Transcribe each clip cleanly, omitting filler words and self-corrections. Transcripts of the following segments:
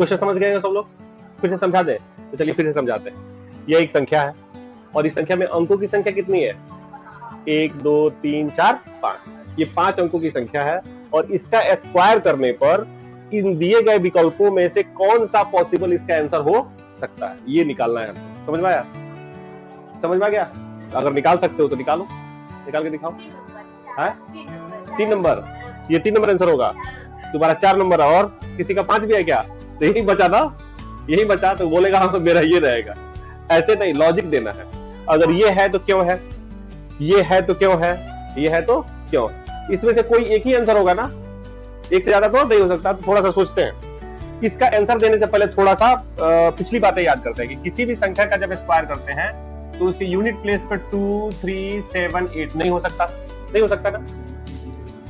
Question समझ गए सब लोग? फिर से समझा दे तो चलिए फिर से समझाते हैं। यह एक संख्या है और इस संख्या में अंकों की संख्या कितनी है? 1 2 3 4 5। ये 5 अंकों की संख्या है और इसका स्क्वायर करने पर इन दिए गए विकल्पों में से कौन सा पॉसिबल इसका आंसर हो सकता है, ये निकालना है। समझ में आया? समझ में आ गया? अगर निकाल सकते हो तो निकालो, निकाल के दिखाओ। 3 नंबर, ये 3 नंबर आंसर होगा। तुम्हारा 4 नंबर और किसी का 5 भी है क्या? तो यही बचा ना, यही बचा। तो बोलेगा हाँ मेरा ये रहेगा। ऐसे नहीं, लॉजिक देना है। अगर ये है तो क्यों है, ये है तो क्यों है, ये है तो क्यों। इसमें से कोई एक ही आंसर होगा ना, एक से ज्यादा तो नहीं हो सकता। तो थोड़ा सा सोचते हैं। इसका आंसर देने से पहले थोड़ा सा पिछली बातें याद करते हैं कि किसी भी संख्या का जब स्क्वायर करते हैं तो उसके यूनिट प्लेस पर 2 3 7 8 नहीं हो सकता, नहीं हो सकता ना।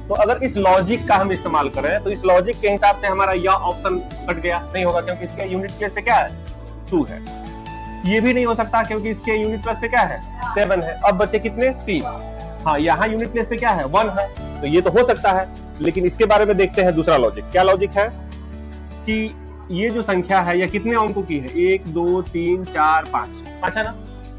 तो अगर इस लॉजिक का हम इस्तेमाल करें तो इस लॉजिक के हिसाब से हमारा यह ऑप्शन कट गया, नहीं होगा क्योंकि इसके यूनिट प्लेस पे क्या है 2 है। ये भी नहीं हो सकता क्योंकि इसके यूनिट प्लेस पे क्या है 7 है। अब बचे कितने 3। हाँ, यहाँ यूनिट प्लेस पे क्या है 1 है, तो ये तो हो सकता है। लेकिन इसके बारे में देखते हैं दूसरा लॉजिक। क्या लॉजिक है कि ये जो संख्या है यह कितने अंकों की है? 1 2 3 4 5 है ना।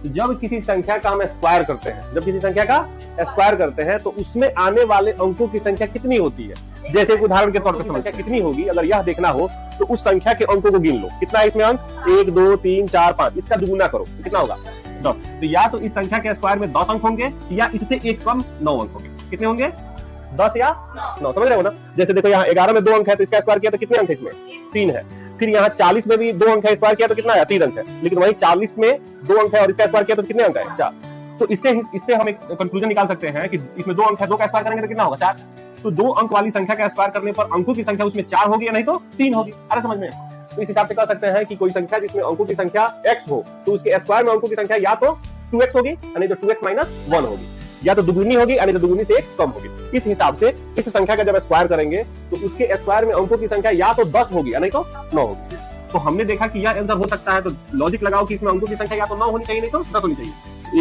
जब किसी संख्या का हम स्क्वायर करते हैं, जब किसी संख्या का स्क्वायर करते हैं तो उसमें आने वाले अंकों की संख्या कितनी होती है? जैसे एक उदाहरण के तौर पर संख्या कितनी होगी, अगर यह देखना हो तो उस संख्या के अंकों को गिन लो। कितना है इसमें अंक? 1 2 3 4 5। इसका दुगुना करो तो कितना होगा 10। तो या तो इस संख्या के स्क्वायर में 10 अंक होंगे या इससे एक कम 9 अंक होंगे। कितने होंगे? 10 या 9। समझ रहे हो ना? जैसे देखो यहाँ 11 में 2 अंक है तो इसका स्क्वायर किया तो कितने अंक है इसमें? 3 है। फिर यहाँ 40 में भी 2 अंक है, स्क्वायर किया तो कितना है? 3 अंक है। लेकिन वही 40 में 2 अंक है और इसका स्क्वायर किया तो कितने अंक है? 4। तो इससे हम एक कंक्लूजन निकाल सकते हैं कि इसमें 2 अंक है, 2 का स्क्वायर करेंगे तो कितना होगा 4। तो 2 अंक वाली संख्या का स्क्वायर करने पर अंकों की संख्या उसमें 4 होगी या नहीं तो 3 होगी। अरे समझ में? तो इस हिसाब से कह सकते हैं कि कोई संख्या जिसमें अंकों की संख्या x हो तो उसके स्क्वायर में अंकों की संख्या या तो 2x होगी या नहीं तो 2x - 1 होगी, या तो दुगुनी होगी या नहीं तो दुगुनी से एक कम होगी। इस हिसाब से इस संख्या का जब स्क्वायर करेंगे तो उसके स्क्वायर में अंकों की संख्या या तो 10 होगी या नहीं तो 9 होगी। तो हमने देखा कि यह आंसर हो सकता है। तो लॉजिक लगाओ कि इसमें अंकों की संख्या या तो 9 होनी चाहिए नहीं तो 10 होनी चाहिए।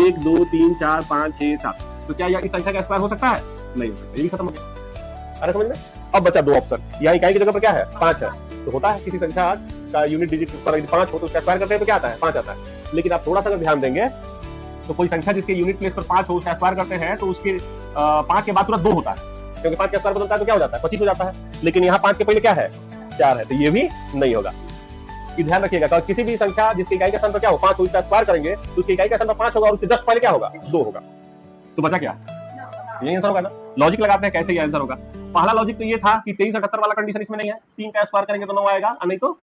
1 2 3 4 5 6 7। तो क्या यह इस संख्या का स्क्वायर हो सकता है? नहीं हो सकता। ये भी खत्म हो गया। अरे समझ में? अब बचा 2 ऑप्शन। यहाँ इकाई की जगह पर क्या है 5 है। तो होता है किसी संख्या का यूनिट डिजिट पर 5 हो तो उसका स्क्वायर करते हैं तो क्या आता है 5 आता है। लेकिन आप थोड़ा सा ध्यान देंगे तो कोई संख्या जिसके यूनिट प्लेस पर 5 हो उसका स्क्वायर करते हैं तो उसके 5 के बाद तुरंत 2 होता है, क्योंकि 5 का स्क्वायर बदलता है तो क्या हो जाता है 25 हो जाता है। लेकिन यहाँ 5 के पहले क्या है 4 है, तो ये भी नहीं होगा। ध्यान रखिएगा किसी भी संख्या जिसकी इकाई का स्थान पर क्या हो 5 हो उसका स्क्वायर करेंगे तो उसकी इकाई का स्थान पर 5 होगा और उसके 10 पहले क्या होगा 2 होगा। तो बचा क्या? यही आंसर होगा ना। लॉजिक लगाते हैं कैसे ये आंसर होगा। पहला लॉजिक तो ये था कि 2378 वाला कंडीशन इसमें नहीं है। 3 का स्क्वायर करेंगे तो 9 आएगा और नहीं तो